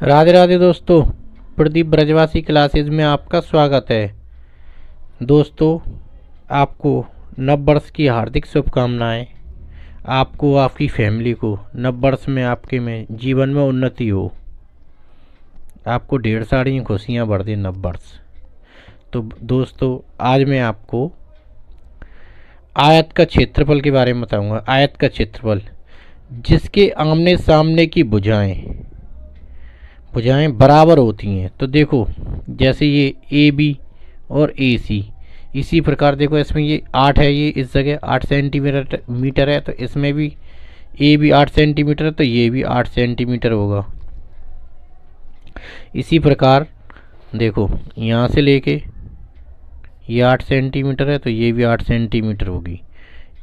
राधे राधे दोस्तों। प्रदीप ब्रजवासी क्लासेज में आपका स्वागत है। दोस्तों, आपको नव वर्ष की हार्दिक शुभकामनाएं। आपको, आपकी फैमिली को नव वर्ष में आपके में जीवन में उन्नति हो। आपको ढेर सारी खुशियां बढ़ दे नव वर्ष। तो दोस्तों, आज मैं आपको आयत का क्षेत्रफल के बारे में बताऊंगा। आयत का क्षेत्रफल जिसके आमने सामने की भुजाएं बराबर होती हैं। तो देखो, जैसे ये ए बी और ए सी, इसी प्रकार देखो इसमें ये 8 है, ये इस जगह 8 सेंटीमीटर है, तो इसमें भी ए भी 8 सेंटीमीटर है, तो ये भी 8 सेंटीमीटर होगा। इसी प्रकार देखो, यहाँ से लेके ये 8 सेंटीमीटर है, तो ये भी 8 सेंटीमीटर होगी।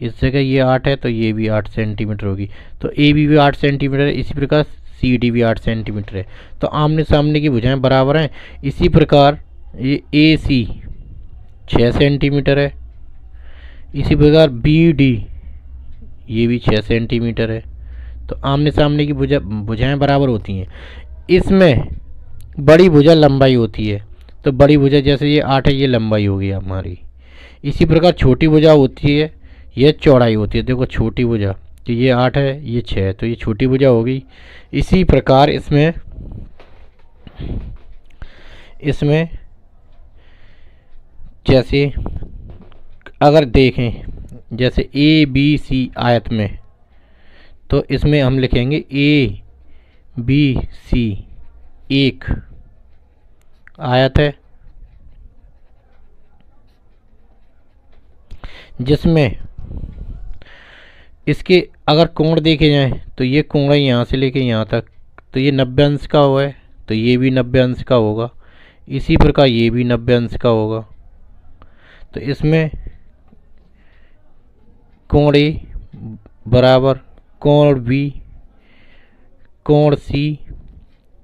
इस जगह ये 8 है, तो ये भी 8 सेंटीमीटर होगी। तो ए भी 8 सेंटीमीटर है। इसी प्रकार सी डी भी 8 सेंटीमीटर है। तो आमने सामने की भुजाएं बराबर हैं। इसी प्रकार ये ए सी 6 सेंटीमीटर है। इसी प्रकार बी डी ये भी 6 सेंटीमीटर है। तो आमने सामने की भुजाएं बराबर होती हैं। इसमें बड़ी भुजा लंबाई होती है। तो बड़ी भुजा जैसे ये 8 है, ये लंबाई होगी हमारी। इसी प्रकार छोटी भुजा होती है, यह चौड़ाई होती है। देखो छोटी भुजा, तो ये 8 है, ये 6 है, तो ये छोटी भुजा होगी। इसी प्रकार इसमें जैसे अगर देखें, जैसे ए बी सी आयत में, तो इसमें हम लिखेंगे ए बी सी एक आयत है, जिसमें इसके अगर कोण देखे जाएं तो ये कोण है यहाँ से लेके यहाँ तक, तो ये 90 अंश का हुआ है, तो ये भी 90 अंश का होगा। इसी प्रकार ये भी 90 अंश का होगा। तो इसमें कोण ए बराबर कोण बी, कोण सी,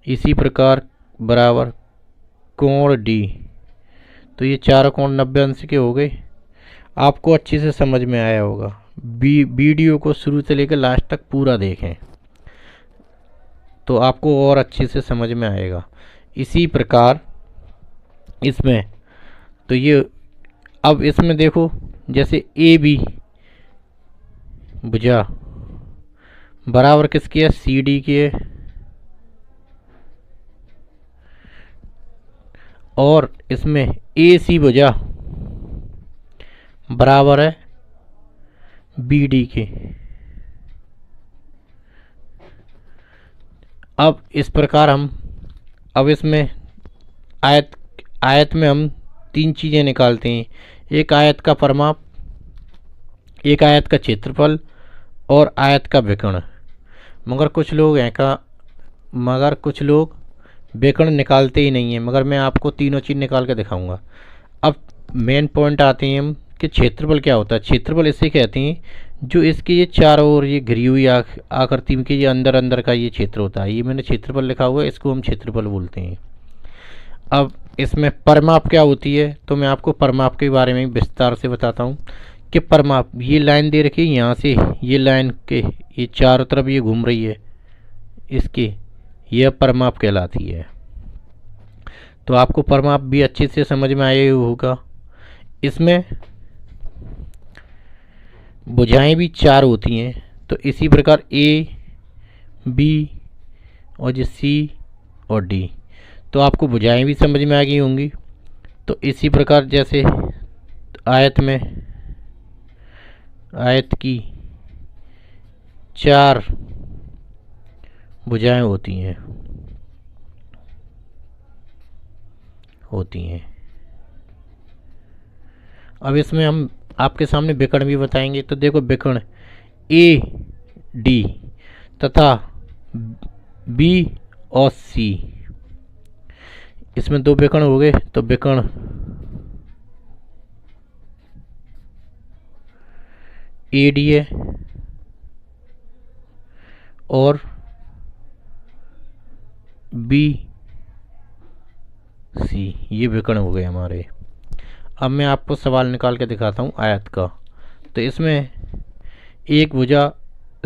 इसी प्रकार बराबर कोण डी। तो ये चारों कोण 90 अंश के हो गए। आपको अच्छे से समझ में आया होगा। वीडियो को शुरू से लेकर लास्ट तक पूरा देखें, तो आपको और अच्छे से समझ में आएगा। इसी प्रकार इसमें, तो ये अब इसमें देखो, जैसे ए बी भुजा बराबर किसकी है, सी डी की है। और इसमें ए सी भुजा बराबर है बी डी के। अब इस प्रकार अब इसमें आयत में हम 3 चीज़ें निकालते हैं। एक आयत का परिमाप, एक आयत का क्षेत्रफल और आयत का विकर्ण। मगर कुछ लोग विकर्ण निकालते ही नहीं हैं। मगर मैं आपको तीनों चीज़ निकाल के दिखाऊंगा। अब मेन पॉइंट आते हैं हम कि क्षेत्रफल क्या होता है। क्षेत्रफल इसे कहते हैं जो इसके ये चारों ओर ये घिरी हुई आकृति में के ये अंदर अंदर का ये क्षेत्र होता है। ये मैंने क्षेत्रफल लिखा हुआ है, इसको हम क्षेत्रफल बोलते हैं। अब इसमें परिमाप क्या होती है, तो मैं आपको परिमाप के बारे में विस्तार से बताता हूँ कि परिमाप, ये लाइन दे रखी है, यहाँ से ये लाइन के ये चारों तरफ ये घूम रही है, इसके यह परिमाप कहलाती है। तो आपको परिमाप भी अच्छे से समझ में आया होगा। इसमें भुजाएं भी 4 होती हैं। तो इसी प्रकार ए बी और जो सी और डी, तो आपको भुजाएं भी समझ में आ गई होंगी। तो इसी प्रकार जैसे आयत की 4 भुजाएं होती हैं। अब इसमें हम आपके सामने विकर्ण भी बताएंगे। तो देखो, विकर्ण ए डी तथा बी और सी, इसमें 2 विकर्ण हो गए। तो विकर्ण ए डी है और बी सी, ये विकर्ण हो गए हमारे। अब मैं आपको सवाल निकाल के दिखाता हूँ आयत का। तो इसमें एक भुजा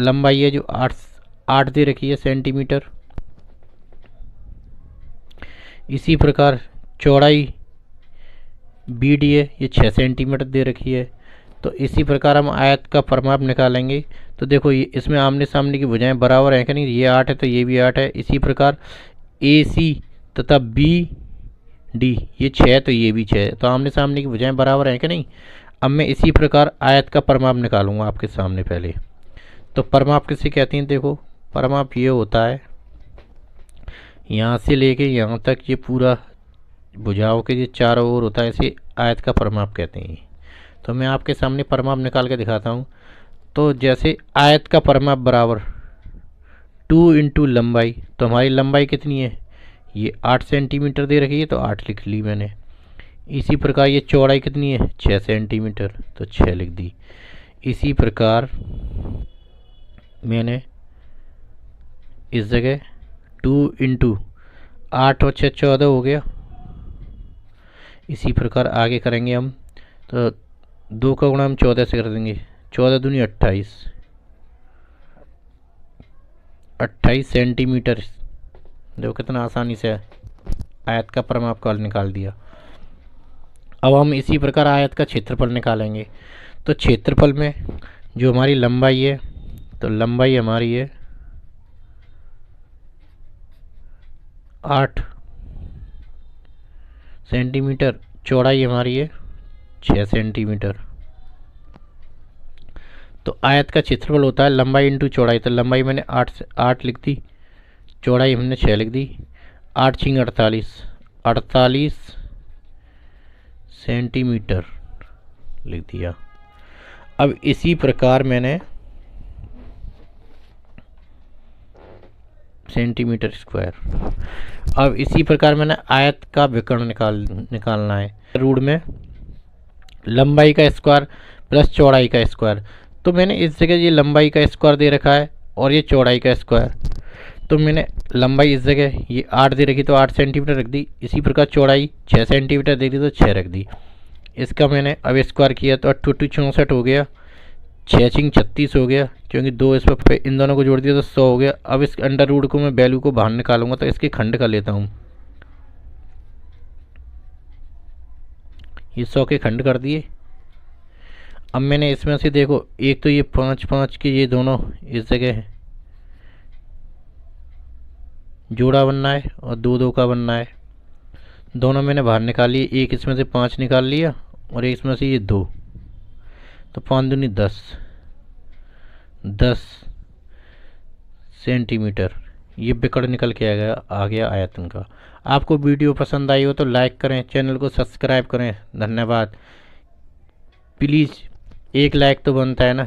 लंबाई है जो 8 दे रखी है सेंटीमीटर, इसी प्रकार चौड़ाई बी डी है, ये 6 सेंटीमीटर दे रखी है। तो इसी प्रकार हम आयत का परिमाप निकालेंगे। तो देखो ये इसमें आमने सामने की भुजाएं बराबर हैं कि नहीं, ये 8 है तो ये भी 8 है। इसी प्रकार ए सी तथा बी डी ये 6 है तो ये भी 6 है, तो आमने सामने की भुजाएं बराबर हैं कि नहीं। अब मैं इसी प्रकार आयत का परिमाप निकालूंगा आपके सामने। पहले तो परिमाप किसे कहते हैं, देखो परिमाप ये होता है यहाँ से लेके यहाँ तक ये पूरा भुजाओं के ये चारों ओर होता है, इसे आयत का परिमाप कहते हैं। तो मैं आपके सामने परिमाप निकाल के दिखाता हूँ। तो जैसे आयत का परिमाप बराबर 2 इंटू लंबाई, तो हमारी लंबाई कितनी है, ये 8 सेंटीमीटर दे रखी है तो 8 लिख ली मैंने। इसी प्रकार ये चौड़ाई कितनी है, 6 सेंटीमीटर तो 6 लिख दी। इसी प्रकार मैंने इस जगह 2 इंटू 8 और 6 14 हो गया। इसी प्रकार आगे करेंगे हम, तो 2 का गुणा हम 14 से कर देंगे, 14 दूनी 28 सेंटीमीटर। देखो कितना आसानी से आयत का परिमाप का निकाल दिया। अब हम इसी प्रकार आयत का क्षेत्रफल निकालेंगे। तो क्षेत्रफल में जो हमारी लंबाई है, तो लंबाई हमारी है 8 सेंटीमीटर, चौड़ाई हमारी है 6 सेंटीमीटर। तो आयत का क्षेत्रफल होता है लंबाई इंटू चौड़ाई। तो लंबाई मैंने 8 लिख दी, चौड़ाई हमने 6 लिख दी। 8 छिंग 48 सेंटीमीटर लिख दिया। अब इसी प्रकार मैंने सेंटीमीटर स्क्वायर, अब इसी प्रकार मैंने आयत का विकर्ण निकालना है। रूट में लंबाई का स्क्वायर प्लस चौड़ाई का स्क्वायर। तो मैंने इस जगह ये लंबाई का स्क्वायर दे रखा है और ये चौड़ाई का स्क्वायर, तो मैंने लंबाई इस जगह ये 8 दे रखी तो 8 सेंटीमीटर रख दी। इसी प्रकार चौड़ाई 6 सेंटीमीटर दे दी तो 6 रख दी। इसका मैंने अब स्क्वायर किया तो 8 64 हो गया, 6 छिंग 36 हो गया, क्योंकि 2 इस पर इन दोनों को जोड़ दिया तो 100 हो गया। अब इस अंडर रूट को मैं वैल्यू को बाहर निकालूंगा, तो इसके खंड कर लेता हूँ। ये 100 के खंड कर दिए। अब मैंने इसमें से देखो, एक तो ये 5 5 के ये दोनों इस जगह जोड़ा बनना है और 2 2 का बनना है। दोनों मैंने बाहर निकाल लिए, एक इसमें से 5 निकाल लिया और एक इसमें से ये 2, तो 5 दूनी 10 सेंटीमीटर ये विकर्ण निकल के आ गया आयतन का। आपको वीडियो पसंद आई हो तो लाइक करें, चैनल को सब्सक्राइब करें। धन्यवाद। प्लीज़ एक लाइक तो बनता है ना।